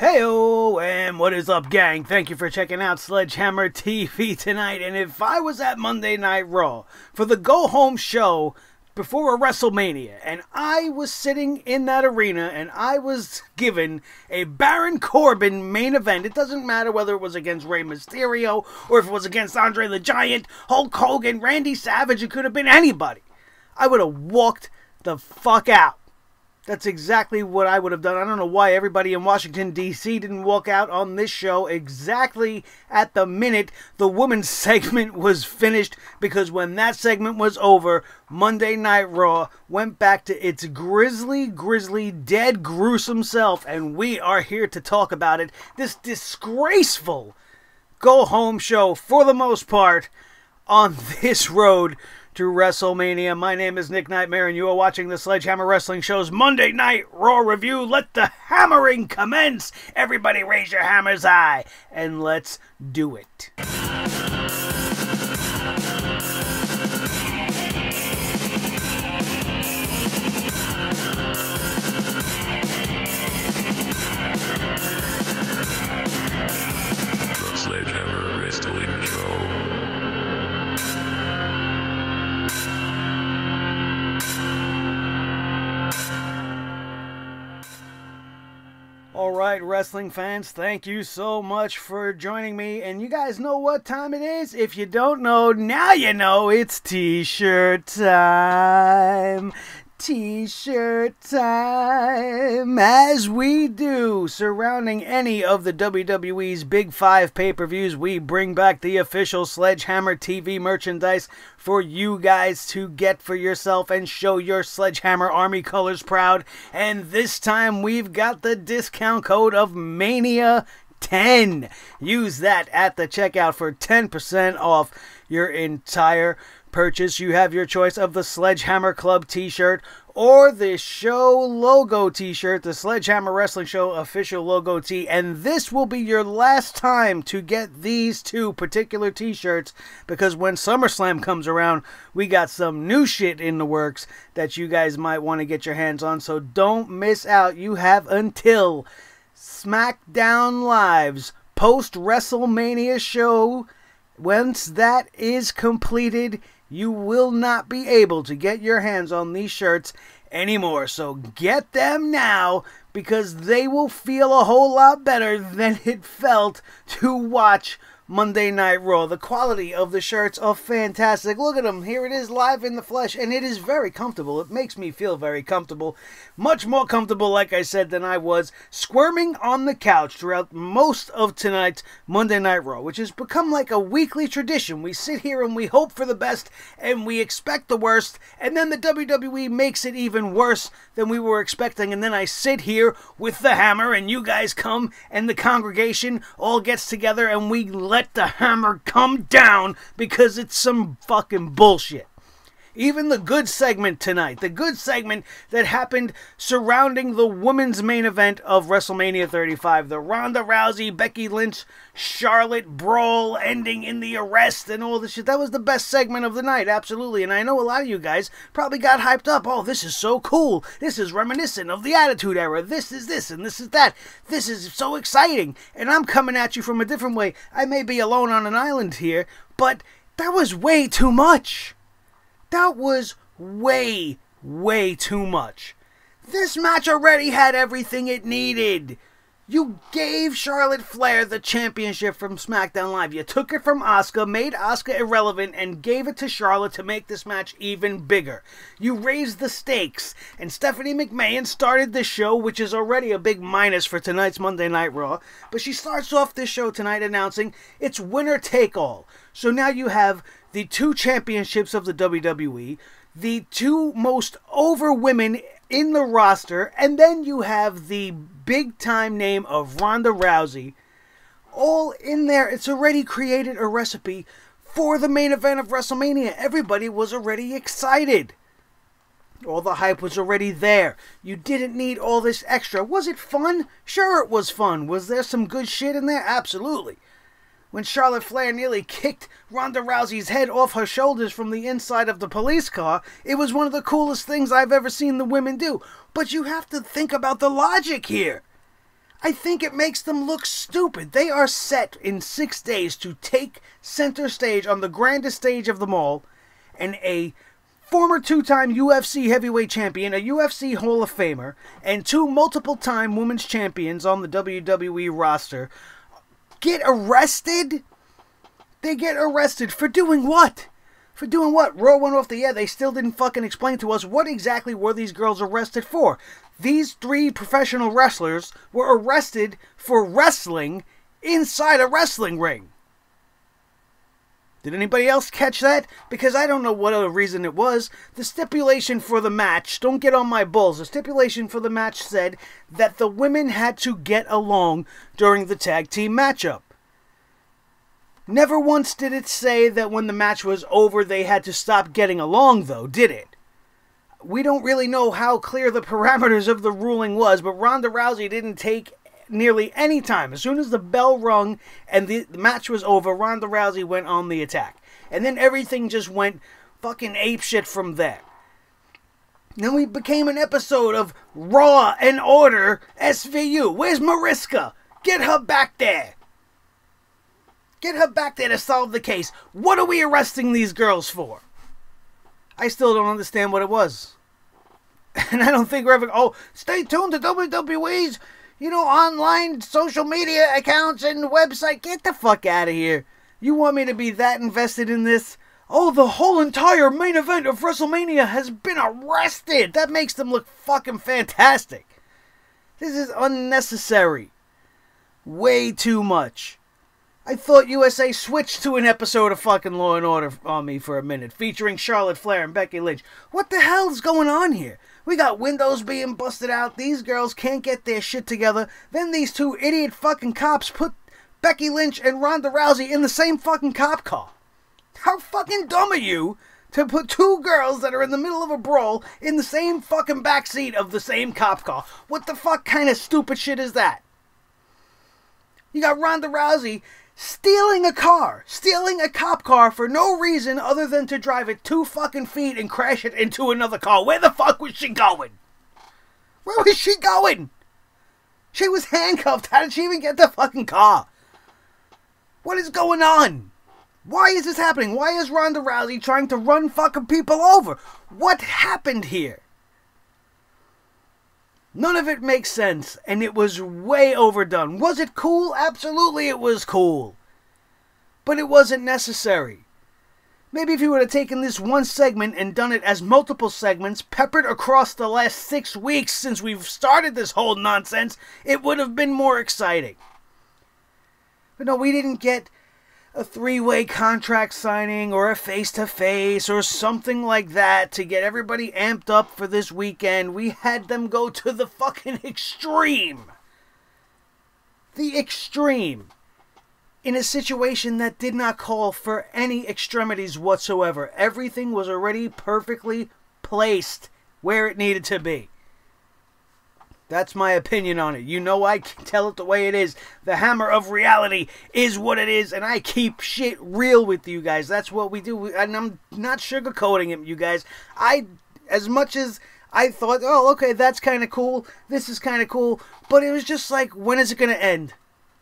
Heyo, and what is up, gang? Thank you for checking out Sledgehammer TV tonight. And if I was at Monday Night Raw for the go-home show before a Wrestlemania, and I was sitting in that arena, and I was given a Baron Corbin main event, it doesn't matter whether it was against Rey Mysterio, or if it was against Andre the Giant, Hulk Hogan, Randy Savage, it could have been anybody. I would have walked the fuck out. That's exactly what I would have done. I don't know why everybody in Washington, D.C. didn't walk out on this show exactly at the minute the women's segment was finished, because when that segment was over, Monday Night Raw went back to its grisly, dead, gruesome self, and we are here to talk about it. This disgraceful go-home show, for the most part, on this road to WrestleMania. My name is Nick Nightmare, and you are watching the Sledgehammer Wrestling Show's Monday Night Raw review. Let the hammering commence. Everybody raise your hammers high, and let's do it. The Sledgehammer Wrestling Show. Alright, wrestling fans, thank you so much for joining me. And you guys know what time it is? If you don't know, now you know. It's T-shirt time. T-shirt time, as we do surrounding any of the WWE's Big 5 pay-per-views. We bring back the official Sledgehammer TV merchandise for you guys to get for yourself and show your Sledgehammer Army colors proud. And this time we've got the discount code of Mania 10. Use that at the checkout for 10% off your entire purchase. You have your choice of the Sledgehammer Club t-shirt or the show logo t-shirt, the Sledgehammer Wrestling Show official logo tee, and this will be your last time to get these two particular t-shirts, because when SummerSlam comes around, we got some new shit in the works that you guys might want to get your hands on, so don't miss out. You have until SmackDown Live's post-WrestleMania show. Once that is completed, you will not be able to get your hands on these shirts anymore. So get them now, because they will feel a whole lot better than it felt to watch Monday Night Raw. The quality of the shirts are fantastic. Look at them. Here it is live in the flesh, and it is very comfortable. It makes me feel very comfortable. Much more comfortable, like I said, than I was squirming on the couch throughout most of tonight's Monday Night Raw, which has become like a weekly tradition. We sit here and we hope for the best, and we expect the worst, and then the WWE makes it even worse than we were expecting, and then I sit here with the hammer, and you guys come, and the congregation all gets together, and we let the hammer come down, because it's some fucking bullshit. Even the good segment tonight, the good segment that happened surrounding the women's main event of WrestleMania 35, the Ronda Rousey, Becky Lynch, Charlotte brawl ending in the arrest and all this shit. That was the best segment of the night, absolutely. And I know a lot of you guys probably got hyped up. Oh, this is so cool. This is reminiscent of the Attitude Era. This is this and this is that. This is so exciting. And I'm coming at you from a different way. I may be alone on an island here, but that was way too much. That was way too much. This match already had everything it needed. You gave Charlotte Flair the championship from SmackDown Live. You took it from Asuka, made Asuka irrelevant, and gave it to Charlotte to make this match even bigger. You raised the stakes, and Stephanie McMahon started this show, which is already a big minus for tonight's Monday Night Raw, but she starts off this show tonight announcing it's winner take all. So now you have the two championships of the WWE, the two most over women in the roster, and then you have the big time name of Ronda Rousey, all in there. It's already created a recipe for the main event of WrestleMania. Everybody was already excited. All the hype was already there. You didn't need all this extra. Was it fun? Sure, it was fun. Was there some good shit in there? Absolutely. When Charlotte Flair nearly kicked Ronda Rousey's head off her shoulders from the inside of the police car, it was one of the coolest things I've ever seen the women do. But you have to think about the logic here. I think it makes them look stupid. They are set in 6 days to take center stage on the grandest stage of them all, and a former 2-time UFC heavyweight champion, a UFC Hall of Famer, and 2 multiple-time women's champions on the WWE roster get arrested? They get arrested for doing what? For doing what? Raw went off the air. They still didn't fucking explain to us what exactly were these girls arrested for. These 3 professional wrestlers were arrested for wrestling inside a wrestling ring. Did anybody else catch that? Because I don't know what other reason it was. The stipulation for the match, don't get on my balls, the stipulation for the match said that the women had to get along during the tag team matchup. Never once did it say that when the match was over they had to stop getting along, though, did it? We don't really know how clear the parameters of the ruling was, but Ronda Rousey didn't take nearly any time. As soon as the bell rung and the match was over, Ronda Rousey went on the attack. And then everything just went fucking apeshit from there. Then we became an episode of Raw and Order SVU. Where's Mariska? Get her back there. Get her back there to solve the case. What are we arresting these girls for? I still don't understand what it was. And I don't think we're ever... Oh, stay tuned to WWE's, online social media accounts and website. Get the fuck out of here. You want me to be that invested in this? Oh, the whole entire main event of WrestleMania has been arrested. That makes them look fucking fantastic. This is unnecessary. Way too much. I thought USA switched to an episode of fucking Law & Order on me for a minute, featuring Charlotte Flair and Becky Lynch. What the hell's going on here? We got windows being busted out, these girls can't get their shit together, then these 2 idiot fucking cops put Becky Lynch and Ronda Rousey in the same fucking cop car. How fucking dumb are you to put 2 girls that are in the middle of a brawl in the same fucking backseat of the same cop car? What the fuck kind of stupid shit is that? You got Ronda Rousey stealing a cop car for no reason other than to drive it 2 fucking feet and crash it into another car. Where the fuck was she going? Where was she going? She was handcuffed. How did she even get the fucking car? What is going on? Why is this happening? Why is Ronda Rousey trying to run fucking people over? What happened here? None of it makes sense, and it was way overdone. Was it cool? Absolutely it was cool. But it wasn't necessary. Maybe if you would have taken this one segment and done it as multiple segments, peppered across the last 6 weeks since we've started this whole nonsense, it would have been more exciting. But no, we didn't get a 3-way contract signing or a face-to-face or something like that to get everybody amped up for this weekend. We had them go to the fucking extreme. The extreme. In a situation that did not call for any extremities whatsoever. Everything was already perfectly placed where it needed to be. That's my opinion on it. You know I can tell it the way it is. The hammer of reality is what it is, and I keep shit real with you guys. That's what we do, and I'm not sugarcoating it, you guys. As much as I thought, oh, okay, that's kind of cool, this is kind of cool, but it was just like, when is it going to end?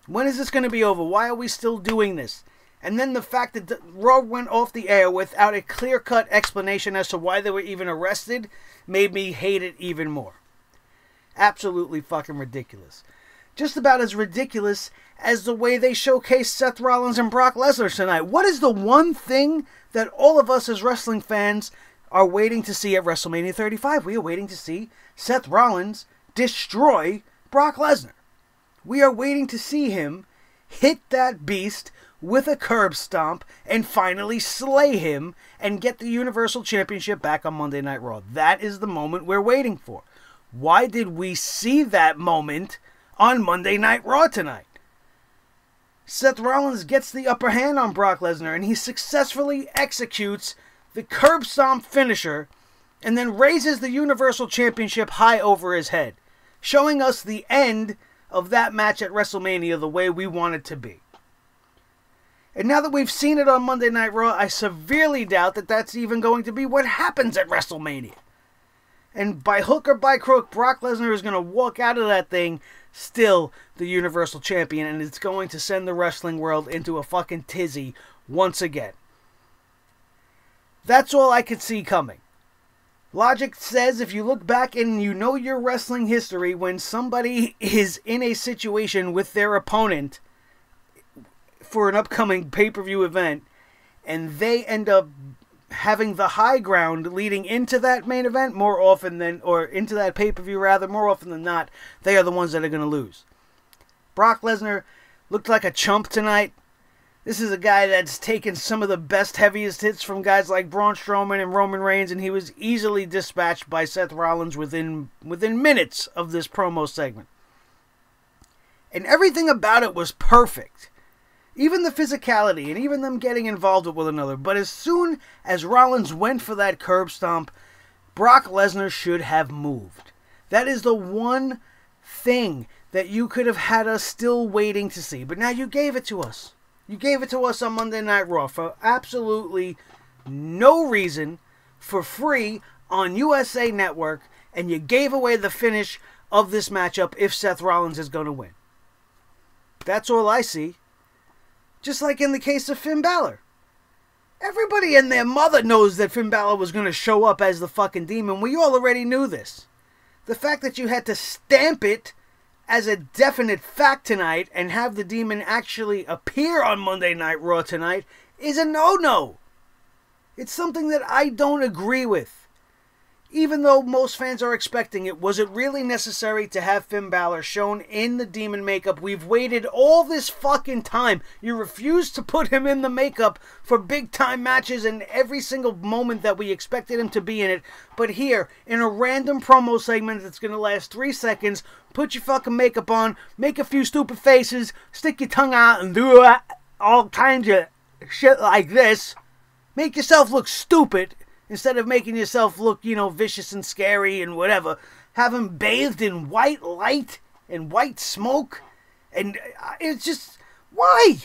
When is this going to be over? Why are we still doing this? And then the fact that Raw went off the air without a clear-cut explanation as to why they were even arrested made me hate it even more. Absolutely fucking ridiculous. Just about as ridiculous as the way they showcased Seth Rollins and Brock Lesnar tonight. What is the one thing that all of us as wrestling fans are waiting to see at WrestleMania 35? We are waiting to see Seth Rollins destroy Brock Lesnar. We are waiting to see him hit that beast with a curb stomp and finally slay him and get the Universal Championship back on Monday Night Raw. That is the moment we're waiting for. Why did we see that moment on Monday Night Raw tonight? Seth Rollins gets the upper hand on Brock Lesnar and he successfully executes the curb stomp finisher and then raises the Universal Championship high over his head, showing us the end of that match at WrestleMania the way we want it to be. And now that we've seen it on Monday Night Raw, I severely doubt that that's even going to be what happens at WrestleMania. And by hook or by crook, Brock Lesnar is going to walk out of that thing still the Universal Champion, and it's going to send the wrestling world into a fucking tizzy once again. That's all I could see coming. Logic says if you look back and you know your wrestling history, when somebody is in a situation with their opponent for an upcoming pay-per-view event, and they end up having the high ground leading into that main event more often than, or into that pay-per-view rather, more often than not, they are the ones that are going to lose. Brock Lesnar looked like a chump tonight. This is a guy that's taken some of the best, heaviest hits from guys like Braun Strowman and Roman Reigns, and he was easily dispatched by Seth Rollins within minutes of this promo segment. And everything about it was perfect. Even the physicality, and even them getting involved with one another. But as soon as Rollins went for that curb stomp, Brock Lesnar should have moved. That is the one thing that you could have had us still waiting to see. But now you gave it to us. You gave it to us on Monday Night Raw for absolutely no reason, for free, on USA Network, and you gave away the finish of this matchup if Seth Rollins is going to win. That's all I see. Just like in the case of Finn Balor. Everybody and their mother knows that Finn Balor was going to show up as the fucking Demon. We all already knew this. The fact that you had to stamp it as a definite fact tonight and have the Demon actually appear on Monday Night Raw tonight is a no-no. It's something that I don't agree with. Even though most fans are expecting it, was it really necessary to have Finn Balor shown in the Demon makeup? We've waited all this fucking time. You refused to put him in the makeup for big-time matches and every single moment that we expected him to be in it. But here, in a random promo segment that's going to last 3 seconds, put your fucking makeup on, make a few stupid faces, stick your tongue out and do all kinds of shit like this. Make yourself look stupid. Instead of making yourself look, vicious and scary and whatever, have him bathed in white light and white smoke. And it's just, why?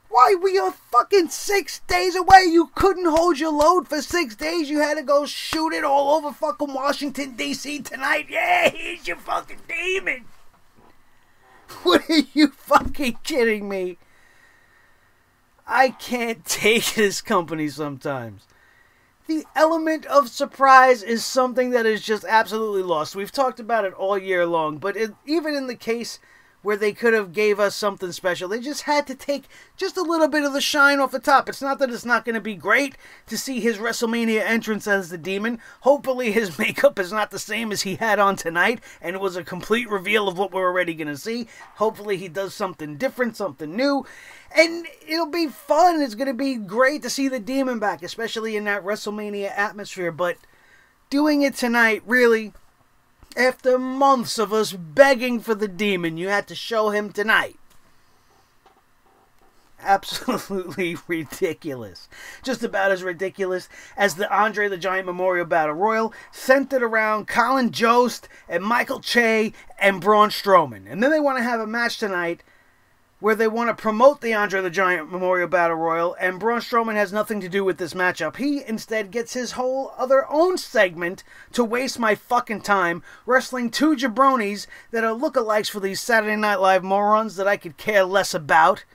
Why? We are fucking 6 days away. You couldn't hold your load for 6 days. You had to go shoot it all over fucking Washington, D.C. tonight. Yeah, here's your fucking Demon. What are you fucking kidding me? I can't take this company sometimes. The element of surprise is something that is just absolutely lost. We've talked about it all year long, but even in the case where they could have gave us something special, they just had to take just a little bit of the shine off the top. It's not that it's not going to be great to see his WrestleMania entrance as the Demon. Hopefully his makeup is not the same as he had on tonight, and it was a complete reveal of what we're already going to see. Hopefully he does something different, something new. And it'll be fun. It's going to be great to see the Demon back, especially in that WrestleMania atmosphere. But doing it tonight, really, after months of us begging for the Demon, you had to show him tonight. Absolutely ridiculous. Just about as ridiculous as the Andre the Giant Memorial Battle Royal, centered around Colin Jost and Michael Che and Braun Strowman. And then they want to have a match tonight where they want to promote the Andre the Giant Memorial Battle Royal, and Braun Strowman has nothing to do with this matchup. He instead gets his whole other own segment to waste my fucking time wrestling two jabronis that are lookalikes for these Saturday Night Live morons that I could care less about,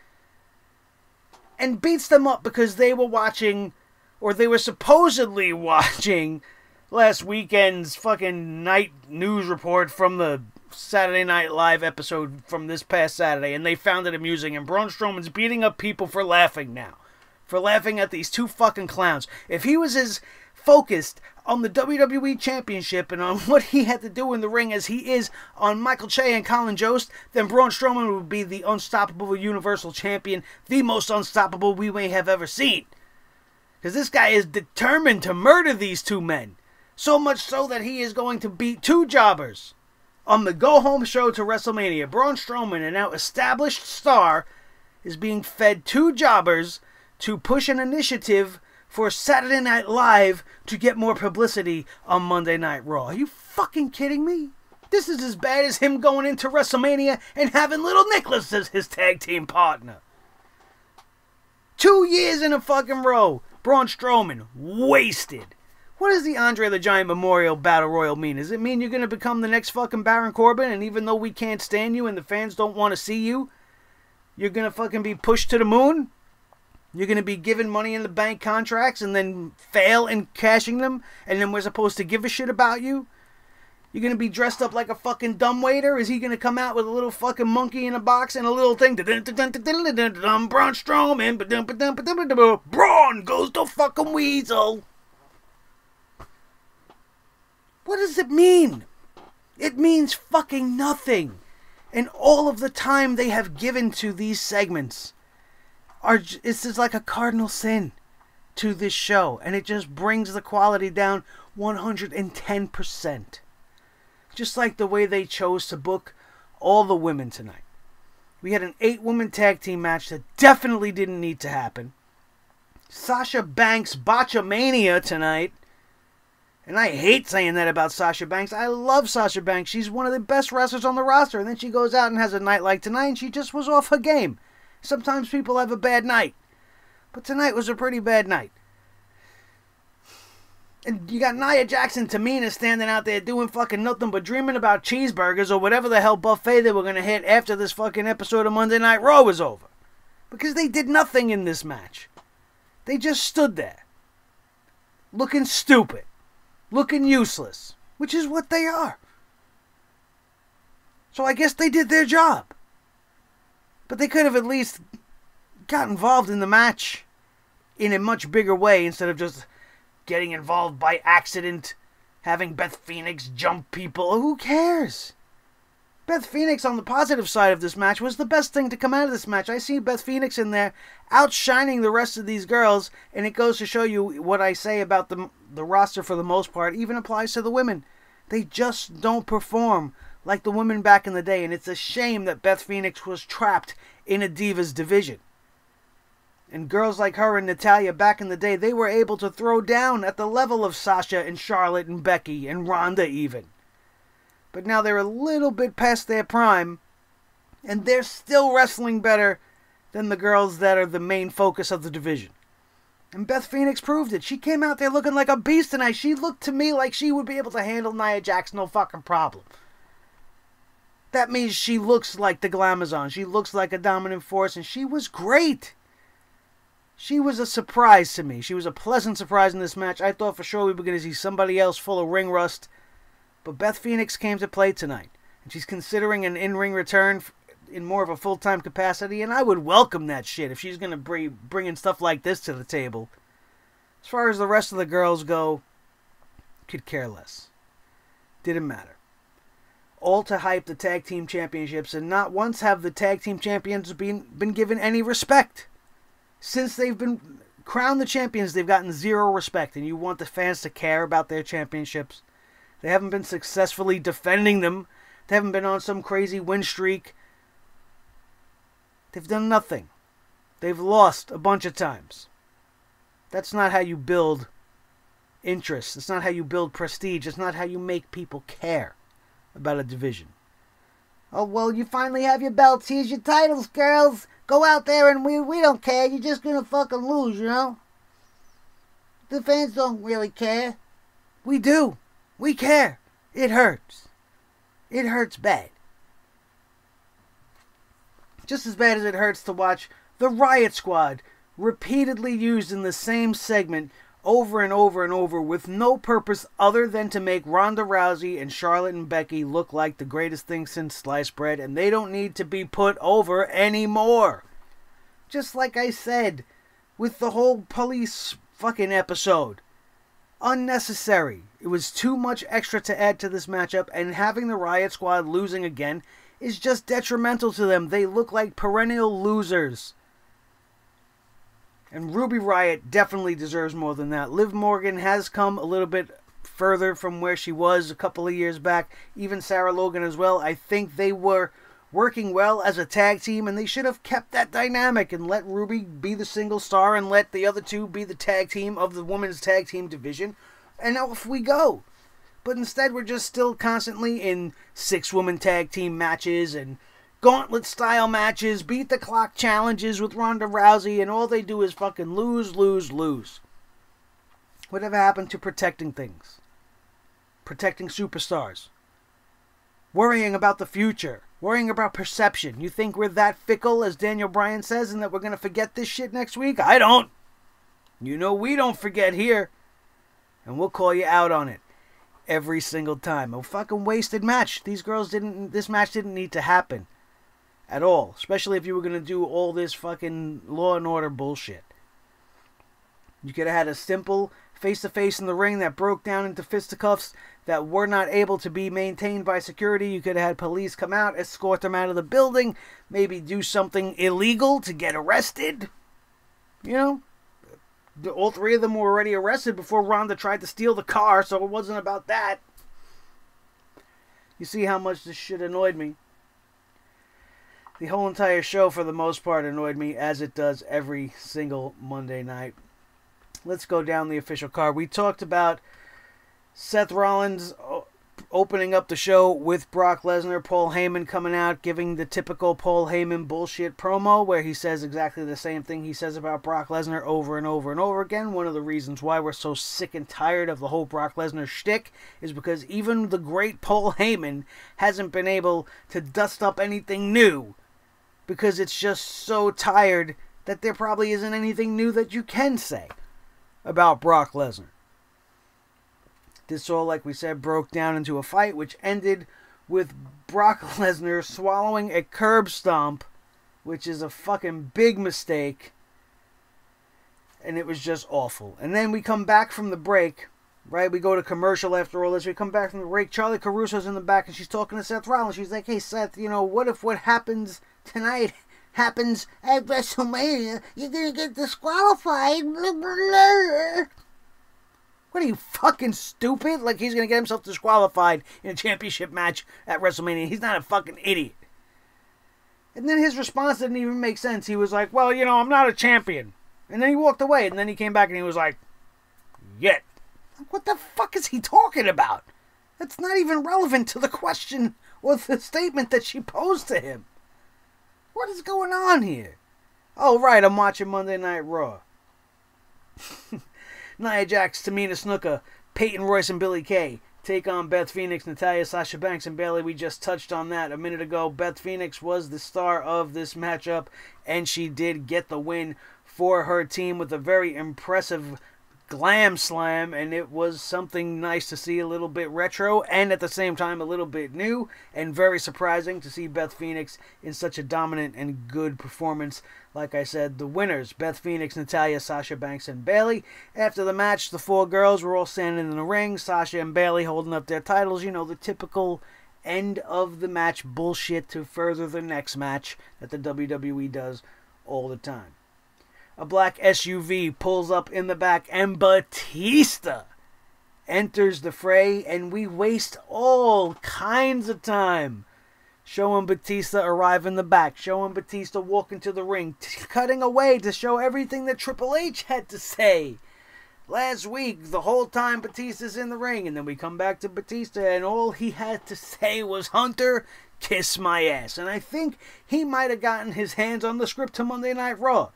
and beats them up because they were watching, or they were supposedly watching, last weekend's fucking night news report from the Saturday Night Live episode from this past Saturday, and they found it amusing, and Braun Strowman's beating up people for laughing now. For laughing at these two fucking clowns. If he was as focused on the WWE Championship and on what he had to do in the ring as he is on Michael Che and Colin Jost, then Braun Strowman would be the unstoppable Universal Champion, the most unstoppable we may have ever seen. Because this guy is determined to murder these two men. So much so that he is going to beat two jobbers. On the go-home show to WrestleMania, Braun Strowman, a now established star, is being fed two jobbers to push an initiative for Saturday Night Live to get more publicity on Monday Night Raw. Are you fucking kidding me? This is as bad as him going into WrestleMania and having Little Nicholas as his tag team partner. 2 years in a fucking row. Braun Strowman, wasted. What does the Andre the Giant Memorial Battle Royal mean? Does it mean you're going to become the next fucking Baron Corbin, and even though we can't stand you and the fans don't want to see you, you're going to fucking be pushed to the moon? You're going to be given money in the bank contracts and then fail in cashing them, and then we're supposed to give a shit about you? You're going to be dressed up like a fucking dumbwaiter? Is he going to come out with a little fucking monkey in a box and a little thing? Braun Strowman. Braun goes to fucking Weasel. What does it mean? It means fucking nothing. And all of the time they have given to these segments it's just like a cardinal sin to this show. And it just brings the quality down 110%. Just like the way they chose to book all the women tonight. We had an 8-woman tag team match that definitely didn't need to happen. Sasha Banks Botchamania tonight. And I hate saying that about Sasha Banks. I love Sasha Banks. She's one of the best wrestlers on the roster. And then she goes out and has a night like tonight, and she just was off her game. Sometimes people have a bad night. But tonight was a pretty bad night. And you got Nia Jax and Tamina standing out there doing fucking nothing but dreaming about cheeseburgers or whatever the hell buffet they were going to hit after this fucking episode of Monday Night Raw was over. Because they did nothing in this match. They just stood there. Looking stupid. Looking useless, which is what they are. So I guess they did their job. But they could have at least got involved in the match in a much bigger way instead of just getting involved by accident, having Beth Phoenix jump people. Who cares? Beth Phoenix on the positive side of this match was the best thing to come out of this match. I see Beth Phoenix in there outshining the rest of these girls, and it goes to show you what I say about the roster for the most part even applies to the women. They just don't perform like the women back in the day, and it's a shame that Beth Phoenix was trapped in a Divas division. And girls like her and Natalya back in the day, they were able to throw down at the level of Sasha and Charlotte and Becky and Ronda even. But now they're a little bit past their prime, and they're still wrestling better than the girls that are the main focus of the division. And Beth Phoenix proved it. She came out there looking like a beast tonight. She looked to me like she would be able to handle Nia Jax, no fucking problem. That means she looks like the Glamazon. She looks like a dominant force, and she was great. She was a surprise to me. She was a pleasant surprise in this match. I thought for sure we were going to see somebody else full of ring rust. But Beth Phoenix came to play tonight. And she's considering an in-ring return in more of a full-time capacity. And I would welcome that shit if she's going to bring in stuff like this to the table. As far as the rest of the girls go, could care less. Didn't matter. All to hype the tag team championships. And not once have the tag team champions been given any respect. Since they've been crowned the champions, they've gotten zero respect. And you want the fans to care about their championships. They haven't been successfully defending them. They haven't been on some crazy win streak. They've done nothing. They've lost a bunch of times. That's not how you build interest. It's not how you build prestige. It's not how you make people care about a division. Oh, well, you finally have your belts. Here's your titles, girls. Go out there and we don't care. You're just going to fucking lose, you know? The fans don't really care. We do. We care. It hurts. It hurts bad. Just as bad as it hurts to watch the Riot Squad repeatedly used in the same segment over and over and over with no purpose other than to make Ronda Rousey and Charlotte and Becky look like the greatest thing since sliced bread, and they don't need to be put over anymore. Just like I said with the whole police fucking episode. Unnecessary. It was too much extra to add to this matchup, and having the Riot Squad losing again is just detrimental to them. They look like perennial losers. And Ruby Riott definitely deserves more than that. Liv Morgan has come a little bit further from where she was a couple of years back. Even Sarah Logan as well. I think they were working well as a tag team, and they should have kept that dynamic and let Ruby be the single star and let the other two be the tag team of the women's tag team division, and off we go. But instead we're just still constantly in 6-woman tag team matches and gauntlet style matches, beat the clock challenges with Ronda Rousey, and all they do is fucking lose, lose, lose. Whatever happened to protecting things? Protecting superstars? Worrying about the future? Worrying about perception? You think we're that fickle, as Daniel Bryan says, and that we're going to forget this shit next week? I don't. You know we don't forget here. And we'll call you out on it every single time. A fucking wasted match. This match didn't need to happen at all. Especially if you were going to do all this fucking Law and Order bullshit. You could have had a simple face-to-face in the ring that broke down into fisticuffs that were not able to be maintained by security. You could have had police come out, escort them out of the building, maybe do something illegal to get arrested. You know, all three of them were already arrested before Ronda tried to steal the car, so it wasn't about that. You see how much this shit annoyed me. The whole entire show, for the most part, annoyed me, as it does every single Monday night. Let's go down the official card. We talked about Seth Rollins opening up the show with Brock Lesnar. Paul Heyman coming out, giving the typical Paul Heyman bullshit promo where he says exactly the same thing he says about Brock Lesnar over and over and over again. One of the reasons why we're so sick and tired of the whole Brock Lesnar shtick is because even the great Paul Heyman hasn't been able to dust up anything new, because it's just so tired that there probably isn't anything new that you can say about Brock Lesnar. This all, like we said, broke down into a fight which ended with Brock Lesnar swallowing a curb stomp, which is a fucking big mistake. And it was just awful. And then we come back from the break, right? We go to commercial after all this. We come back from the break. Charlie Caruso's in the back and she's talking to Seth Rollins. She's like, hey, Seth, you know, what if what happens tonight happens at WrestleMania? You're going to get disqualified. What are you, fucking stupid? Like he's going to get himself disqualified in a championship match at WrestleMania. He's not a fucking idiot. And then his response didn't even make sense. He was like, well, you know, I'm not a champion. And then he walked away. And then he came back and he was like, yet. What the fuck is he talking about? That's not even relevant to the question or the statement that she posed to him. What is going on here? Oh, right, I'm watching Monday Night Raw. Nia Jax, Tamina Snuka, Peyton Royce, and Billie Kay take on Beth Phoenix, Natalya, Sasha Banks, and Bayley. We just touched on that a minute ago. Beth Phoenix was the star of this matchup, and she did get the win for her team with a very impressive glam slam, and it was something nice to see, a little bit retro and at the same time a little bit new, and very surprising to see Beth Phoenix in such a dominant and good performance. Like I said, the winners, Beth Phoenix, Natalya, Sasha Banks, and Bayley. After the match, the four girls were all standing in the ring, Sasha and Bayley holding up their titles. You know, the typical end of the match bullshit to further the next match that the WWE does all the time. A black SUV pulls up in the back, and Batista enters the fray, and we waste all kinds of time showing Batista arrive in the back, showing Batista walk into the ring, cutting away to show everything that Triple H had to say last week, the whole time Batista's in the ring. And then we come back to Batista, and all he had to say was, Hunter, kiss my ass. And I think he might have gotten his hands on the script to Monday Night Raw,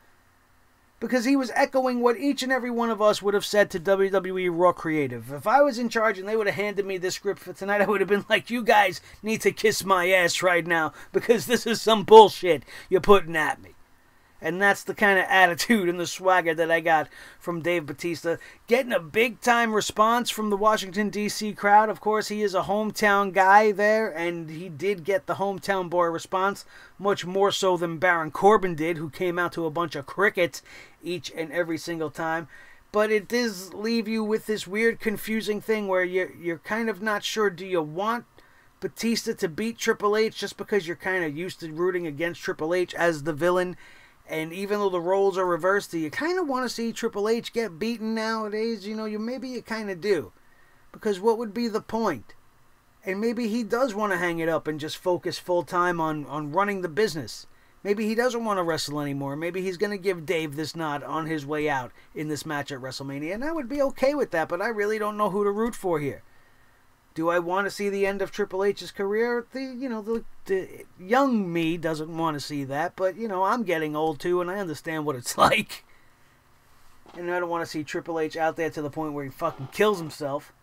because he was echoing what each and every one of us would have said to WWE Raw Creative. If I was in charge and they would have handed me this script for tonight, I would have been like, you guys need to kiss my ass right now, because this is some bullshit you're putting at me. And that's the kind of attitude and the swagger that I got from Dave Batista. Getting a big-time response from the Washington, D.C. crowd. Of course, he is a hometown guy there, and he did get the hometown boy response, much more so than Baron Corbin did, who came out to a bunch of crickets each and every single time. But it does leave you with this weird, confusing thing where you're kind of not sure, do you want Batista to beat Triple H just because you're kind of used to rooting against Triple H as the villain? And even though the roles are reversed, do you kind of want to see Triple H get beaten nowadays? You know, maybe you kind of do. Because what would be the point? And maybe he does want to hang it up and just focus full-time on running the business. Maybe he doesn't want to wrestle anymore. Maybe he's going to give Dave this nod on his way out in this match at WrestleMania. And I would be okay with that, but I really don't know who to root for here. Do I want to see the end of Triple H's career? The young me doesn't want to see that, but, I'm getting old too, and I understand what it's like. And I don't want to see Triple H out there to the point where he fucking kills himself.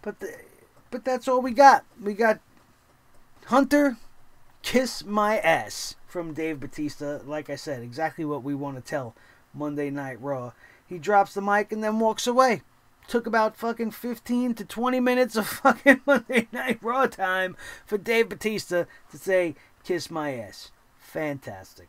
But that's all we got. We got Hunter, kiss my ass from Dave Bautista. Like I said, exactly what we want to tell Monday Night Raw. He drops the mic and then walks away. Took about fucking 15 to 20 minutes of fucking Monday Night Raw time for Dave Bautista to say, kiss my ass. Fantastic.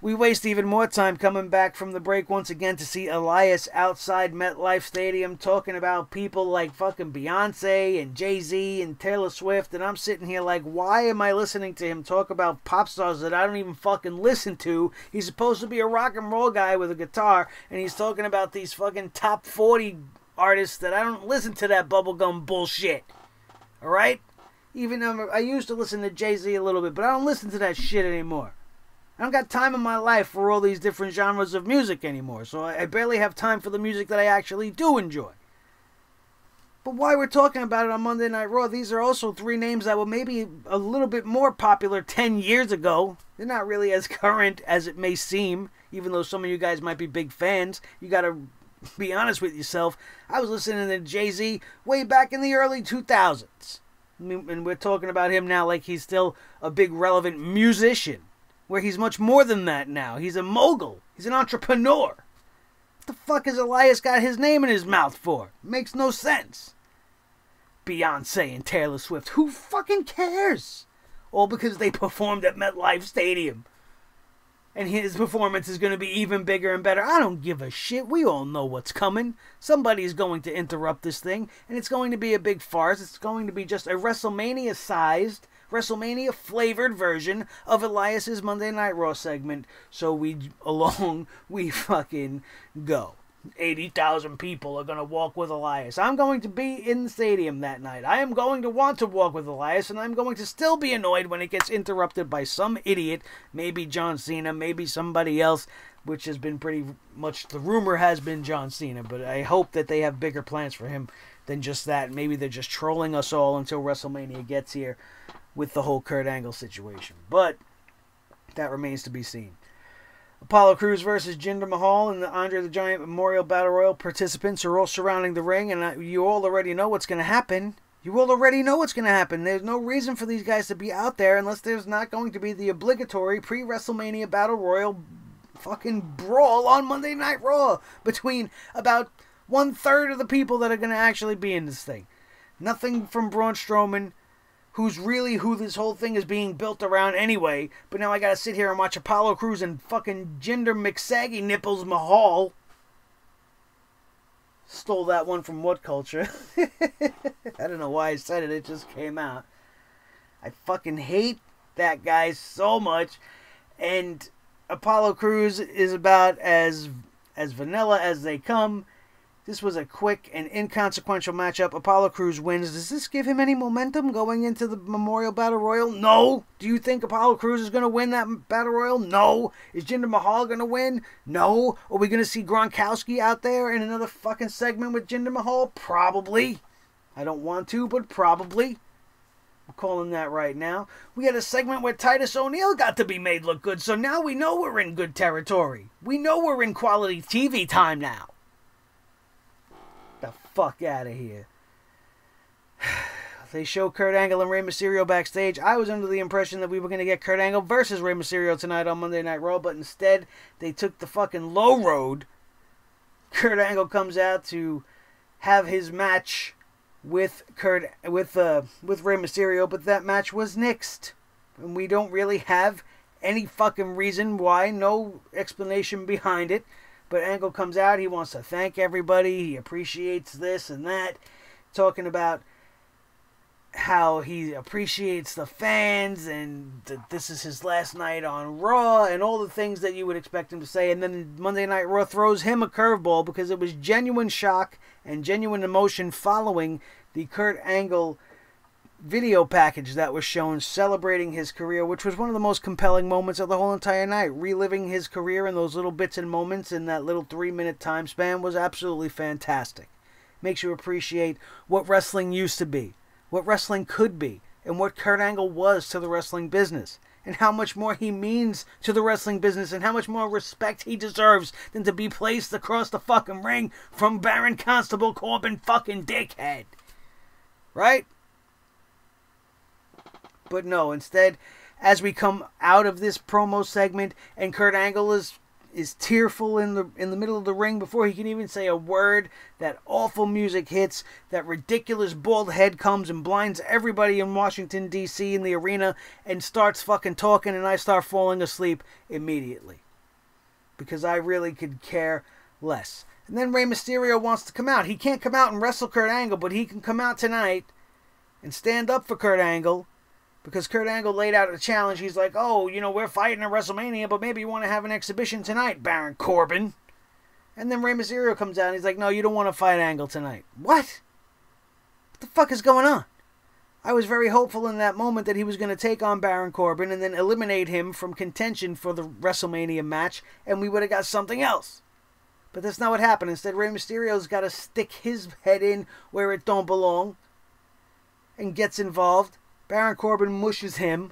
We waste even more time coming back from the break once again to see Elias outside MetLife Stadium talking about people like fucking Beyonce and Jay-Z and Taylor Swift, and I'm sitting here like, why am I listening to him talk about pop stars that I don't even fucking listen to? He's supposed to be a rock and roll guy with a guitar, and he's talking about these fucking top 40 artists that I don't listen to that bubblegum bullshit. Alright? Even I used to listen to Jay-Z a little bit, but I don't listen to that shit anymore. I don't got time in my life for all these different genres of music anymore, so I barely have time for the music that I actually do enjoy. But why we're talking about it on Monday Night Raw, these are also three names that were maybe a little bit more popular 10 years ago. They're not really as current as it may seem, even though some of you guys might be big fans. You gotta be honest with yourself. I was listening to Jay-Z way back in the early 2000s. And we're talking about him now like he's still a big relevant musician. Where he's much more than that now. He's a mogul. He's an entrepreneur. What the fuck has Elias got his name in his mouth for? Makes no sense. Beyonce and Taylor Swift. Who fucking cares? All because they performed at MetLife Stadium. And his performance is going to be even bigger and better. I don't give a shit. We all know what's coming. Somebody's going to interrupt this thing. And it's going to be a big farce. It's going to be just a WrestleMania-sized, WrestleMania-flavored version of Elias's Monday Night Raw segment. So we fucking go. 80,000 people are going to walk with Elias. I'm going to be in the stadium that night. I am going to want to walk with Elias, and I'm going to still be annoyed when it gets interrupted by some idiot, maybe John Cena, maybe somebody else, which has been pretty much, the rumor has been John Cena, but I hope that they have bigger plans for him than just that. Maybe they're just trolling us all until WrestleMania gets here with the whole Kurt Angle situation. But that remains to be seen. Apollo Crews versus Jinder Mahal and the Andre the Giant Memorial Battle Royal participants are all surrounding the ring, and you all already know what's going to happen. You all already know what's going to happen. There's no reason for these guys to be out there unless there's not going to be the obligatory pre-WrestleMania Battle Royal fucking brawl on Monday Night Raw between about 1/3 of the people that are going to actually be in this thing. Nothing from Braun Strowman, who's really who this whole thing is being built around anyway. But now I gotta sit here and watch Apollo Crews and fucking Jinder McSaggy Nipples Mahal. Stole that one from What Culture? I don't know why I said it. It just came out. I fucking hate that guy so much. And Apollo Crews is about as vanilla as they come. This was a quick and inconsequential matchup. Apollo Crews wins. Does this give him any momentum going into the Memorial Battle Royal? No. Do you think Apollo Crews is going to win that Battle Royal? No. Is Jinder Mahal going to win? No. Are we going to see Gronkowski out there in another fucking segment with Jinder Mahal? Probably. I don't want to, but probably. I'm calling that right now. We had a segment where Titus O'Neil got to be made look good, so now we know we're in good territory. We know we're in quality TV time now. The fuck out of here. They show Kurt Angle and Rey Mysterio backstage. I was under the impression that we were going to get Kurt Angle versus Rey Mysterio tonight on Monday Night Raw, but instead they took the fucking low road. Kurt Angle comes out to have his match with Rey Mysterio, but that match was nixed. And we don't really have any fucking reason why, no explanation behind it. But Angle comes out, he wants to thank everybody, he appreciates this and that, talking about how he appreciates the fans and that this is his last night on Raw and all the things that you would expect him to say. And then Monday Night Raw throws him a curveball because it was genuine shock and genuine emotion following the Kurt Angle video package that was shown celebrating his career, which was one of the most compelling moments of the whole entire night. Reliving his career in those little bits and moments in that little 3-minute time span was absolutely fantastic. Makes you appreciate what wrestling used to be, what wrestling could be, and what Kurt Angle was to the wrestling business. and how much more he means to the wrestling business and how much more respect he deserves than to be placed across the fucking ring from Baron Constable Corbin fucking dickhead. Right? But no, instead, as we come out of this promo segment and Kurt Angle is tearful in the middle of the ring before he can even say a word, that awful music hits, that ridiculous bald head comes and blinds everybody in Washington, D.C. in the arena and starts fucking talking, and I start falling asleep immediately. Because I really could care less. And then Rey Mysterio wants to come out. He can't come out and wrestle Kurt Angle, but he can come out tonight and stand up for Kurt Angle. Because Kurt Angle laid out a challenge. He's like, oh, you know, we're fighting at WrestleMania, but maybe you want to have an exhibition tonight, Baron Corbin. And then Rey Mysterio comes out and he's like, no, you don't want to fight Angle tonight. What? What the fuck is going on? I was very hopeful in that moment that he was going to take on Baron Corbin and then eliminate him from contention for the WrestleMania match, and we would have got something else. But that's not what happened. Instead, Rey Mysterio's got to stick his head in where it don't belong and gets involved. Baron Corbin mushes him.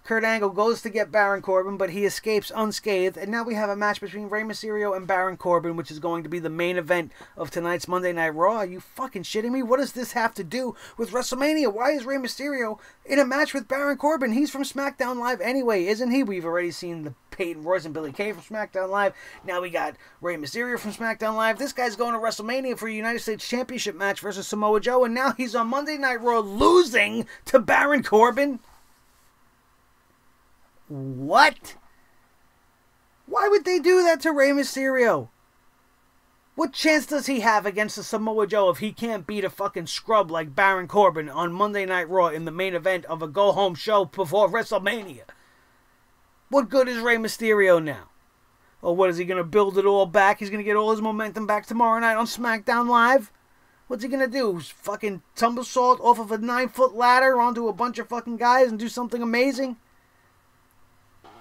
Kurt Angle goes to get Baron Corbin, but he escapes unscathed. And now we have a match between Rey Mysterio and Baron Corbin, which is going to be the main event of tonight's Monday Night Raw. Are you fucking shitting me? What does this have to do with WrestleMania? Why is Rey Mysterio in a match with Baron Corbin? He's from SmackDown Live anyway, isn't he? We've already seen the Peyton Royce and Billy Kay from SmackDown Live. Now we got Rey Mysterio from SmackDown Live. This guy's going to WrestleMania for a United States Championship match versus Samoa Joe, and now he's on Monday Night Raw losing to Baron Corbin? What? Why would they do that to Rey Mysterio? What chance does he have against the Samoa Joe if he can't beat a fucking scrub like Baron Corbin on Monday Night Raw in the main event of a go-home show before WrestleMania? What good is Rey Mysterio now? Or what, is he going to build it all back? He's going to get all his momentum back tomorrow night on SmackDown Live? What's he going to do? Fucking tumble-salt off of a 9-foot ladder onto a bunch of fucking guys and do something amazing?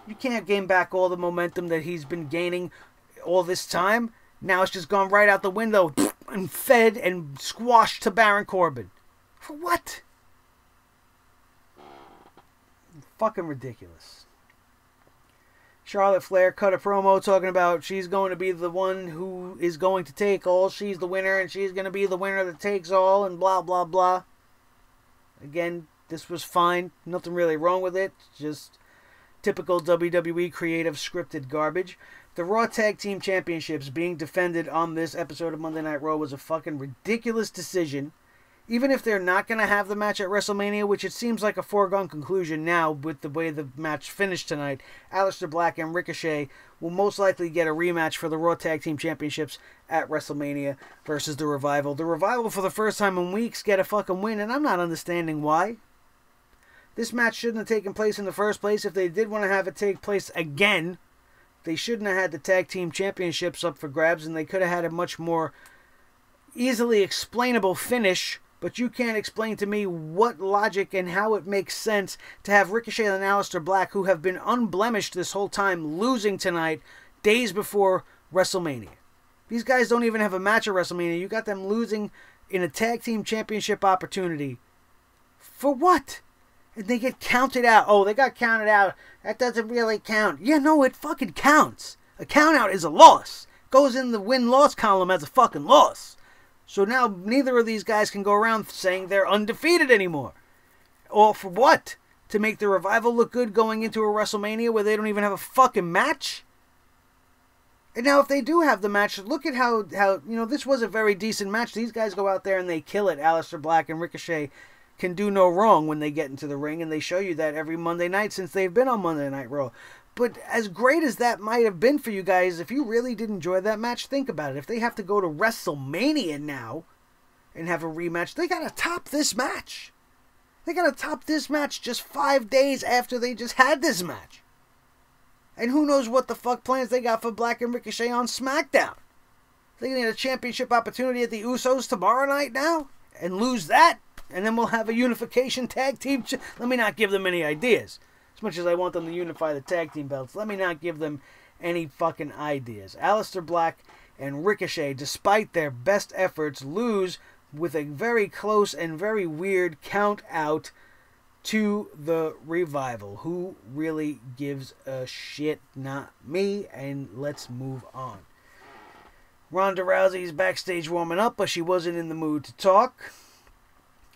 You can't gain back all the momentum that he's been gaining all this time. Now it's just gone right out the window and fed and squashed to Baron Corbin. For what? Fucking ridiculous. Charlotte Flair cut a promo talking about she's going to be the one who is going to take all. She's the winner and she's going to be the winner that takes all and blah, blah, blah. Again, this was fine. Nothing really wrong with it. Just typical WWE creative scripted garbage. The Raw Tag Team Championships being defended on this episode of Monday Night Raw was a fucking ridiculous decision. Even if they're not going to have the match at WrestleMania, which it seems like a foregone conclusion now with the way the match finished tonight, Aleister Black and Ricochet will most likely get a rematch for the Raw Tag Team Championships at WrestleMania versus The Revival. The Revival, for the first time in weeks, get a fucking win, and I'm not understanding why. This match shouldn't have taken place in the first place. If they did want to have it take place again, they shouldn't have had the Tag Team Championships up for grabs, and they could have had a much more easily explainable finish. But you can't explain to me what logic and how it makes sense to have Ricochet and Aleister Black, who have been unblemished this whole time, losing tonight, days before WrestleMania. These guys don't even have a match at WrestleMania. You got them losing in a Tag Team Championship opportunity. For what? And they get counted out. Oh, they got counted out. That doesn't really count. Yeah, no, it fucking counts. A count out is a loss. Goes in the win-loss column as a fucking loss. So now neither of these guys can go around saying they're undefeated anymore. Or for what? To make the Revival look good going into a WrestleMania where they don't even have a fucking match? And now if they do have the match, look at how this was a very decent match. These guys go out there and they kill it. Aleister Black and Ricochet can do no wrong when they get into the ring, and they show you that every Monday night since they've been on Monday Night Raw. But as great as that might have been for you guys, if you really did enjoy that match, think about it. If they have to go to WrestleMania now and have a rematch, they gotta top this match. They gotta top this match just 5 days after they just had this match. And who knows what the fuck plans they got for Black and Ricochet on SmackDown. They're gonna get a championship opportunity at the Usos tomorrow night now and lose that? And then we'll have a unification tag team. Let me not give them any ideas. As much as I want them to unify the tag team belts, let me not give them any fucking ideas. Aleister Black and Ricochet, despite their best efforts, lose with a very close and very weird count out to the Revival. Who really gives a shit? Not me. And let's move on. Ronda Rousey's backstage warming up, but she wasn't in the mood to talk.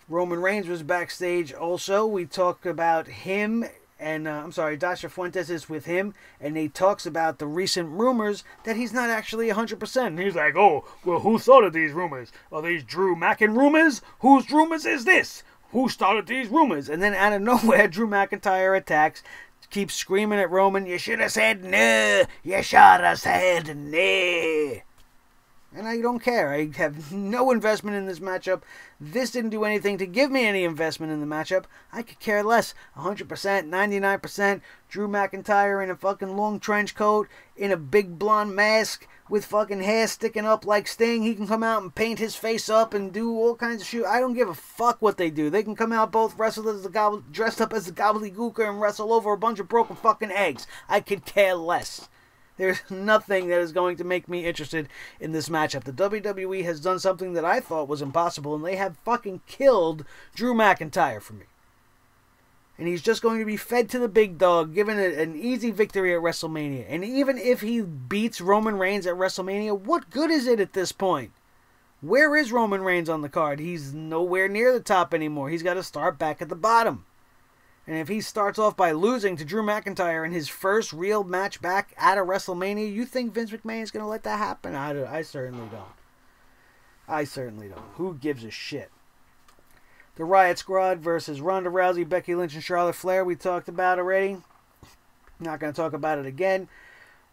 Roman Reigns was backstage also. We talked about him, and Dasha Fuentes is with him, and he talks about the recent rumors that he's not actually 100%. And he's like, oh, well, who started these rumors? Are these Drew Mackin rumors? Whose rumors is this? Who started these rumors? And then out of nowhere, Drew McIntyre attacks, keeps screaming at Roman, you should have said no, you should have said no. And I don't care. I have no investment in this matchup. This didn't do anything to give me any investment in the matchup. I could care less. 100%, 99%. Drew McIntyre in a fucking long trench coat, in a big blonde mask, with fucking hair sticking up like Sting. He can come out and paint his face up and do all kinds of shit. I don't give a fuck what they do. They can come out both wrestle as dressed up as a gobbledygooker and wrestle over a bunch of broken fucking eggs. I could care less. There's nothing that is going to make me interested in this matchup. The WWE has done something that I thought was impossible, and they have fucking killed Drew McIntyre for me. And he's just going to be fed to the big dog, given an easy victory at WrestleMania. And even if he beats Roman Reigns at WrestleMania, what good is it at this point? Where is Roman Reigns on the card? He's nowhere near the top anymore. He's got to start back at the bottom. And if he starts off by losing to Drew McIntyre in his first real match back at a WrestleMania, you think Vince McMahon is going to let that happen? I certainly don't. I certainly don't. Who gives a shit? The Riot Squad versus Ronda Rousey, Becky Lynch, and Charlotte Flair we talked about already. Not going to talk about it again.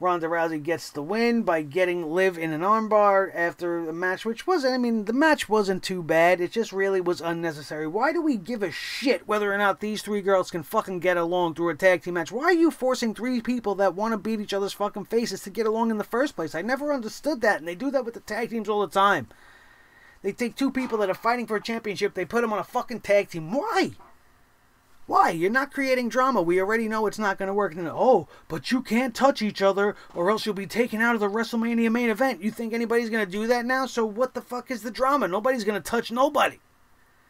Ronda Rousey gets the win by getting Liv in an armbar after the match, which wasn't, the match wasn't too bad. It just really was unnecessary. Why do we give a shit whether or not these three girls can fucking get along through a tag team match? Why are you forcing three people that want to beat each other's fucking faces to get along in the first place? I never understood that, and they do that with the tag teams all the time. They take two people that are fighting for a championship, they put them on a fucking tag team. Why? Why? You're not creating drama. We already know it's not going to work. And, oh, but you can't touch each other or else you'll be taken out of the WrestleMania main event. You think anybody's going to do that now? So what the fuck is the drama? Nobody's going to touch nobody.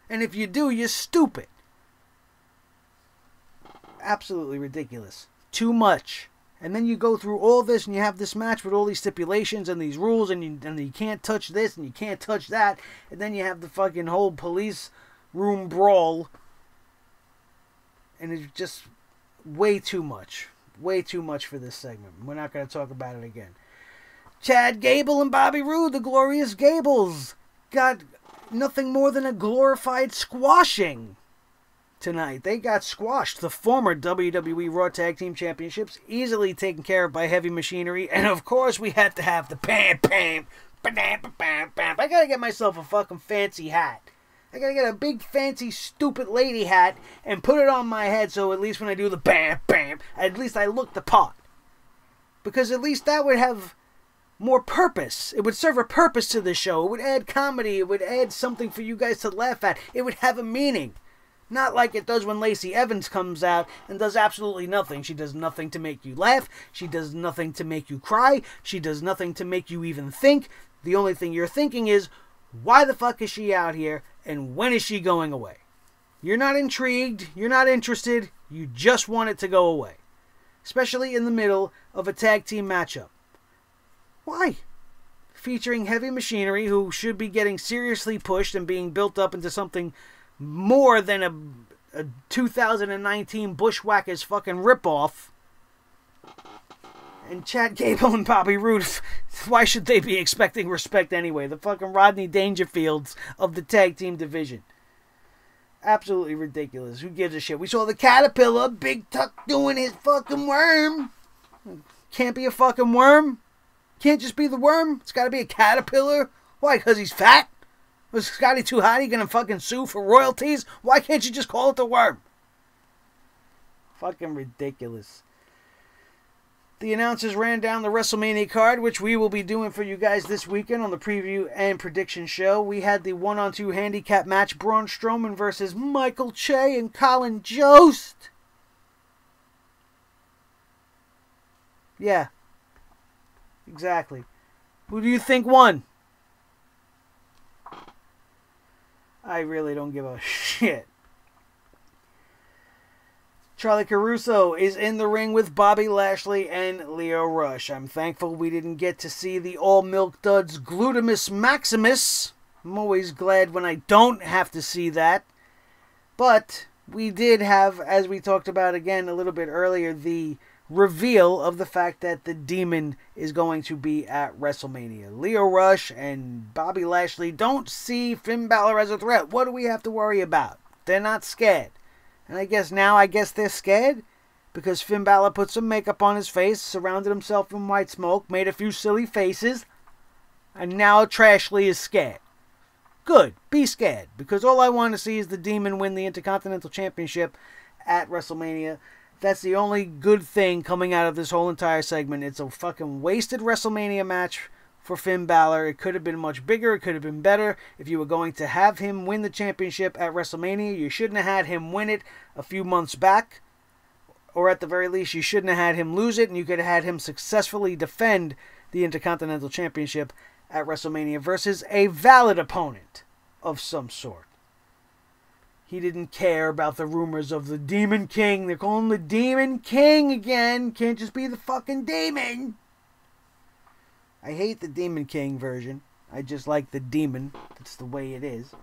And if you do, you're stupid. Absolutely ridiculous. Too much. And then you go through all this and you have this match with all these stipulations and these rules and you can't touch this and you can't touch that. And then you have the fucking whole police room brawl. And it's just way too much. Way too much for this segment. We're not going to talk about it again. Chad Gable and Bobby Roode, the Glorious Gables, got nothing more than a glorified squashing tonight. They got squashed. The former WWE Raw Tag Team Championships, easily taken care of by Heavy Machinery. And of course, we had to have the pam pam. I got to get myself a fucking fancy hat. I gotta get a big, fancy, stupid lady hat and put it on my head so at least when I do the bam, bam, at least I look the part. Because at least that would have more purpose. It would serve a purpose to the show. It would add comedy. It would add something for you guys to laugh at. It would have a meaning. Not like it does when Lacey Evans comes out and does absolutely nothing. She does nothing to make you laugh. She does nothing to make you cry. She does nothing to make you even think. The only thing you're thinking is, why the fuck is she out here? And when is she going away? You're not intrigued. You're not interested. You just want it to go away. Especially in the middle of a tag team matchup. Why? Featuring Heavy Machinery, who should be getting seriously pushed and being built up into something more than a 2019 Bushwhackers fucking ripoff. And Chad Gable and Bobby Roode, why should they be expecting respect anyway? The fucking Rodney Dangerfields of the tag team division. Absolutely ridiculous. Who gives a shit? We saw the Caterpillar, Big Tuck, doing his fucking worm. Can't be a fucking worm? Can't just be the worm? It's gotta be a caterpillar? Why, because he's fat? Was Scotty Too Hotty gonna fucking sue for royalties? Why can't you just call it the worm? Fucking ridiculous. The announcers ran down the WrestleMania card, which we will be doing for you guys this weekend on the preview and prediction show. We had the 1-on-2 handicap match, Braun Strowman versus Michael Che and Colin Jost. Yeah. Exactly. Who do you think won? I really don't give a shit. Charlie Caruso is in the ring with Bobby Lashley and Lio Rush. I'm thankful we didn't get to see the All Milk Duds Glutamus Maximus. I'm always glad when I don't have to see that. But we did have, as we talked about again a little bit earlier, the reveal of the fact that the Demon is going to be at WrestleMania. Lio Rush and Bobby Lashley don't see Finn Balor as a threat. What do we have to worry about? They're not scared. And I guess they're scared because Finn Balor put some makeup on his face, surrounded himself in white smoke, made a few silly faces, and now Trashley is scared. Good. Be scared, because all I want to see is the Demon win the Intercontinental Championship at WrestleMania. That's the only good thing coming out of this whole entire segment. It's a fucking wasted WrestleMania match for Finn Balor. It could have been much bigger. It could have been better. If you were going to have him win the championship at WrestleMania, you shouldn't have had him win it a few months back. Or at the very least, you shouldn't have had him lose it, and you could have had him successfully defend the Intercontinental Championship at WrestleMania versus a valid opponent of some sort. He didn't care about the rumors of the Demon King. They're calling him the Demon King again. Can't just be the fucking Demon. I hate the Demon King version. I just like the Demon. That's the way it is.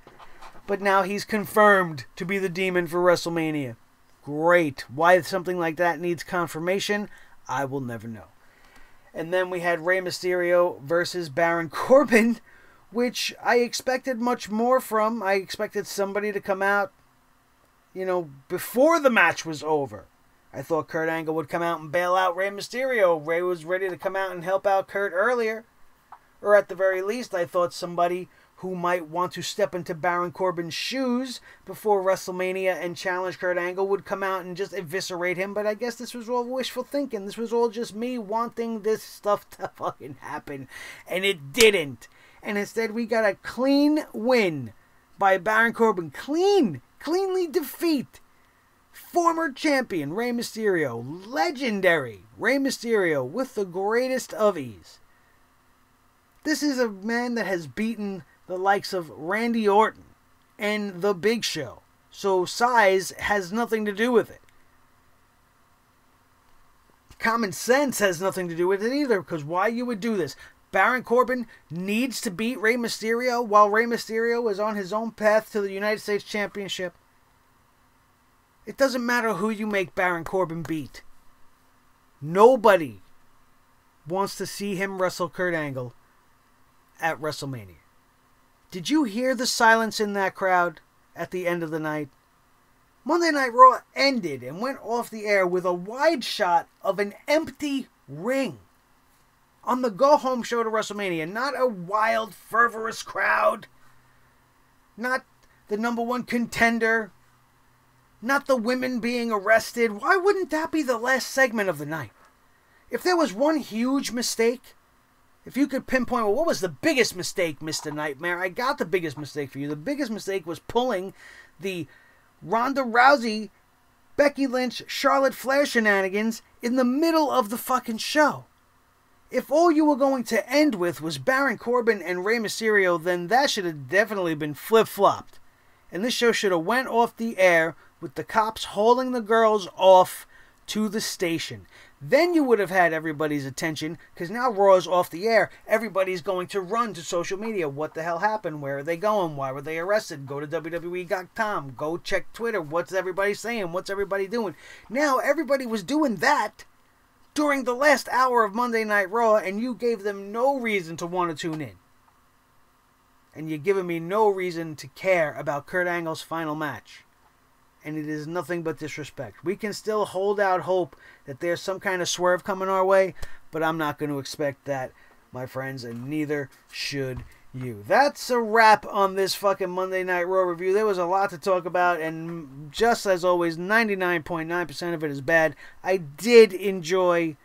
But now he's confirmed to be the Demon for WrestleMania. Great. Why something like that needs confirmation, I will never know. And then we had Rey Mysterio versus Baron Corbin, which I expected much more from. I expected somebody to come out, before the match was over. I thought Kurt Angle would come out and bail out Rey Mysterio. Rey was ready to come out and help out Kurt earlier. Or at the very least, I thought somebody who might want to step into Baron Corbin's shoes before WrestleMania and challenge Kurt Angle would come out and just eviscerate him. But I guess this was all wishful thinking. This was all just me wanting this stuff to fucking happen. And it didn't. And instead we got a clean win by Baron Corbin. Cleanly defeat former champion Rey Mysterio, legendary Rey Mysterio, with the greatest of ease. This is a man that has beaten the likes of Randy Orton and The Big Show, so size has nothing to do with it. Common sense has nothing to do with it either, because why you would do this? Baron Corbin needs to beat Rey Mysterio while Rey Mysterio is on his own path to the United States Championship. It doesn't matter who you make Baron Corbin beat. Nobody wants to see him wrestle Kurt Angle at WrestleMania. Did you hear the silence in that crowd at the end of the night? Monday Night Raw ended and went off the air with a wide shot of an empty ring on the go-home show to WrestleMania. Not a wild, fervorous crowd. Not the number one contender. Not the women being arrested. Why wouldn't that be the last segment of the night? If there was one huge mistake, if you could pinpoint, well, what was the biggest mistake, Mr. Nightmare? I got the biggest mistake for you. The biggest mistake was pulling the Ronda Rousey, Becky Lynch, Charlotte Flair shenanigans in the middle of the fucking show. If all you were going to end with was Baron Corbin and Rey Mysterio, then that should have definitely been flip-flopped. And this show should have went off the air with the cops hauling the girls off to the station. Then you would have had everybody's attention, because now Raw's off the air. Everybody's going to run to social media. What the hell happened? Where are they going? Why were they arrested? Go to WWE.com. Go check Twitter. What's everybody saying? What's everybody doing? Now everybody was doing that during the last hour of Monday Night Raw, and you gave them no reason to want to tune in. And you're giving me no reason to care about Kurt Angle's final match. And it is nothing but disrespect. We can still hold out hope that there's some kind of swerve coming our way, but I'm not going to expect that, my friends, and neither should you. That's a wrap on this fucking Monday Night Raw review. There was a lot to talk about, and just as always, 99.9% of it is bad. I did enjoy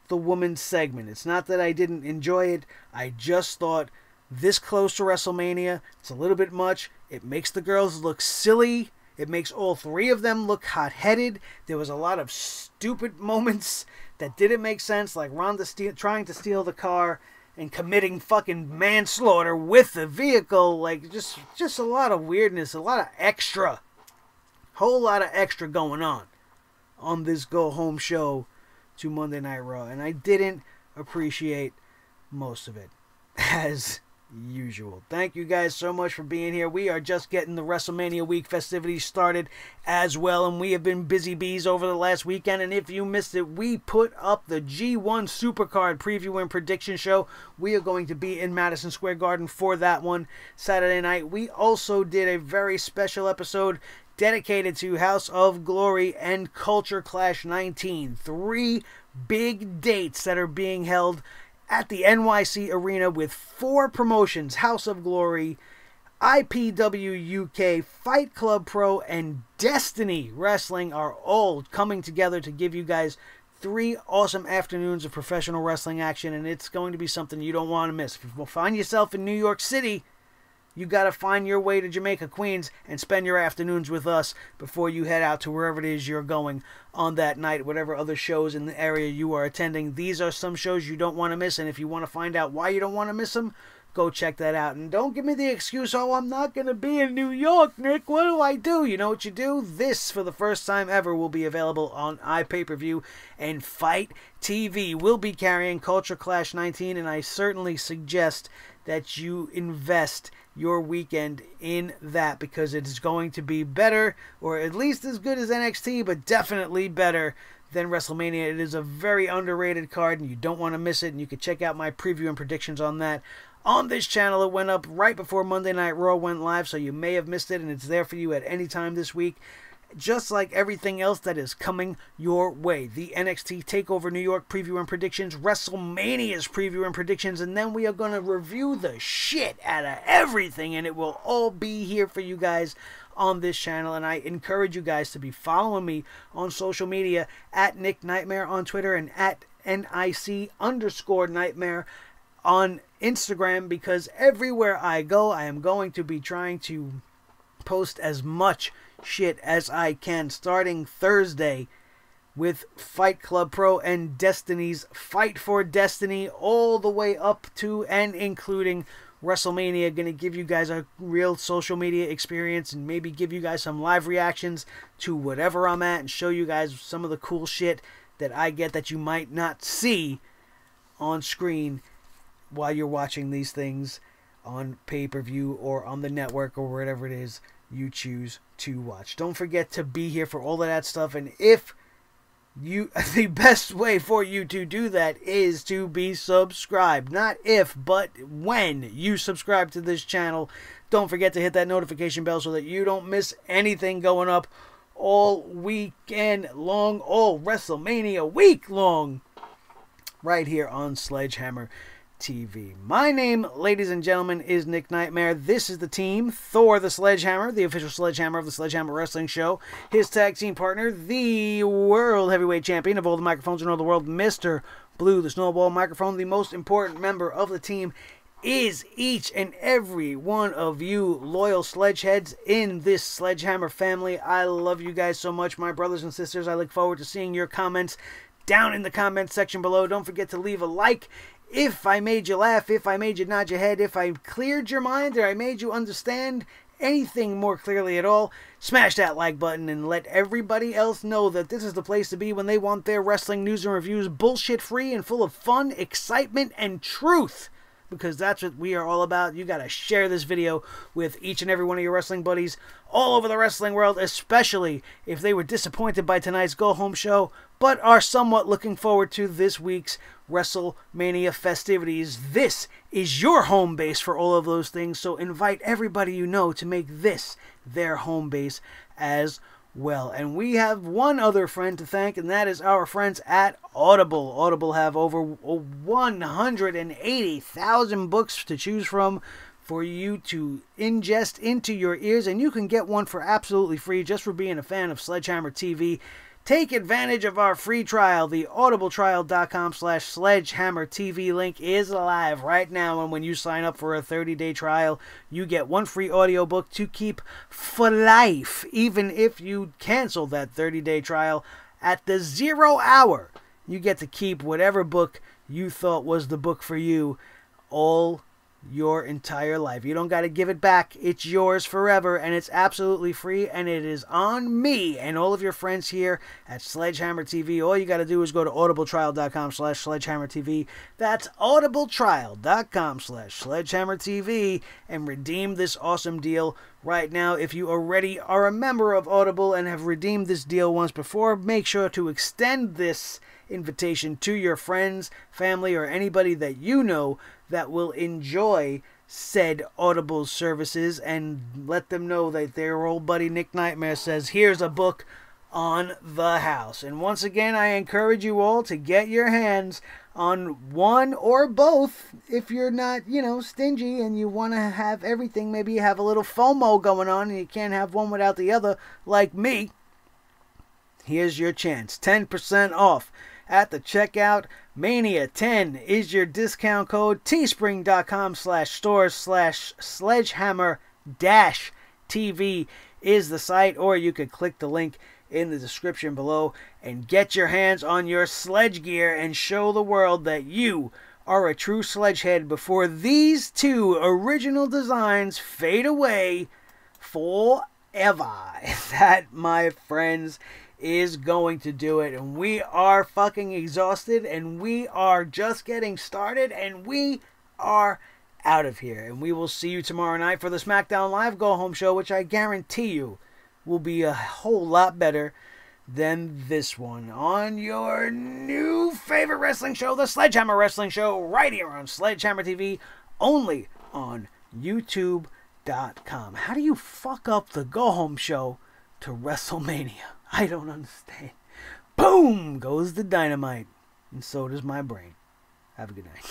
the women's segment. It's not that I didn't enjoy it. I just thought this close to WrestleMania, it's a little bit much. It makes the girls look silly. It makes all three of them look hot-headed. There was a lot of stupid moments that didn't make sense, like Ronda trying to steal the car and committing fucking manslaughter with the vehicle. Like, just a lot of weirdness, a lot of extra. Whole lot of extra going on on this go-home show to Monday Night Raw. And I didn't appreciate most of it, as usual. Thank you guys so much for being here. We are just getting the WrestleMania week festivities started as well, and we have been busy bees over the last weekend. And if you missed it, we put up the G1 Supercard preview and prediction show. We are going to be in Madison Square Garden for that one Saturday night. We also did a very special episode dedicated to House of Glory and Culture Clash 19. 3 big dates that are being held at the NYC Arena with 4 promotions: House of Glory, IPW UK, Fight Club Pro, and Destiny Wrestling are all coming together to give you guys 3 awesome afternoons of professional wrestling action, and it's going to be something you don't want to miss. If you find yourself in New York City, you got to find your way to Jamaica, Queens, and spend your afternoons with us before you head out to wherever it is you're going on that night, whatever other shows in the area you are attending. These are some shows you don't want to miss, and if you want to find out why you don't want to miss them, go check that out. And don't give me the excuse, oh, I'm not going to be in New York, Nick. What do I do? You know what you do? This, for the first time ever, will be available on iPay-per-view, and Fight TV will be carrying Culture Clash 19, and I certainly suggest that you invest your weekend in that, because it is going to be better, or at least as good as NXT, but definitely better than WrestleMania. It is a very underrated card, and you don't want to miss it, and you can check out my preview and predictions on that on this channel. It went up right before Monday Night Raw went live, so you may have missed it, and it's there for you at any time this week, just like everything else that is coming your way. The NXT TakeOver New York preview and predictions, WrestleMania's preview and predictions, and then we are going to review the shit out of everything, and it will all be here for you guys on this channel. And I encourage you guys to be following me on social media at Nick Nightmare on Twitter and at NIC_Nightmare on Instagram, because everywhere I go, I am going to be trying to post as much shit as I can, starting Thursday with Fight Club Pro and Destiny's Fight for Destiny, all the way up to and including WrestleMania. Gonna give you guys a real social media experience and maybe give you guys some live reactions to whatever I'm at, and show you guys some of the cool shit that I get that you might not see on screen while you're watching these things on pay-per-view or on the network or wherever it is you choose to watch. Don't forget to be here for all of that stuff, and if you, the best way for you to do that is to be subscribed. Not if, but when you subscribe to this channel. Don't forget to hit that notification bell so that you don't miss anything going up all weekend long, all WrestleMania week long, right here on Sledgehammer TV. My name, ladies and gentlemen, is Nick Nightmare. This is the team, Thor the Sledgehammer, the official Sledgehammer of the Sledgehammer Wrestling Show. His tag team partner, the World Heavyweight Champion of all the microphones in all the world, Mr. Blue, the Snowball Microphone. The most important member of the team is each and every one of you loyal Sledgeheads in this Sledgehammer family. I love you guys so much, my brothers and sisters. I look forward to seeing your comments down in the comment section below. Don't forget to leave a like if I made you laugh, if I made you nod your head, if I cleared your mind, or I made you understand anything more clearly at all. Smash that like button and let everybody else know that this is the place to be when they want their wrestling news and reviews bullshit free and full of fun, excitement, and truth. Because that's what we are all about. You gotta share this video with each and every one of your wrestling buddies all over the wrestling world, especially if they were disappointed by tonight's go-home show, but are somewhat looking forward to this week's WrestleMania festivities. This is your home base for all of those things, so invite everybody you know to make this their home base as well. And we have one other friend to thank, and that is our friends at Audible. Audible have over 180,000 books to choose from for you to ingest into your ears, and you can get one for absolutely free just for being a fan of Sledgehammer TV. Take advantage of our free trial. The audibletrial.com/sledgehammertv link is live right now, and when you sign up for a 30-day trial, you get one free audiobook to keep for life. Even if you cancel that 30-day trial at the 0 hour, you get to keep whatever book you thought was the book for you all your entire life. You don't got to give it back. It's yours forever, and it's absolutely free, and it is on me and all of your friends here at Sledgehammer TV. All you got to do is go to audibletrial.com/sledgehammertv. That's audibletrial.com/sledgehammertv and redeem this awesome deal right now. If you already are a member of Audible and have redeemed this deal once before, make sure to extend this invitation to your friends, family, or anybody that you know that will enjoy said Audible services, and let them know that their old buddy Nick Nightmare says, here's a book on the house. And once again, I encourage you all to get your hands on one or both if you're not, stingy and you want to have everything. Maybe you have a little FOMO going on and you can't have one without the other, like me. Here's your chance. 10% off at the checkout. Mania 10 is your discount code. Teespring.com/store/sledgehammer-tv is the site, or you could click the link in the description below and get your hands on your sledge gear and show the world that you are a true sledgehead before these two original designs fade away forever. That, my friends, is going to do it. And we are fucking exhausted, and we are just getting started, and we are out of here. And we will see you tomorrow night for the SmackDown Live Go Home show, which I guarantee you will be a whole lot better than this one, on your new favorite wrestling show, the Sledgehammer Wrestling Show, right here on Sledgehammer TV, only on YouTube.com. How do you fuck up the Go Home show to WrestleMania? I don't understand. Boom goes the dynamite, and so does my brain. Have a good night.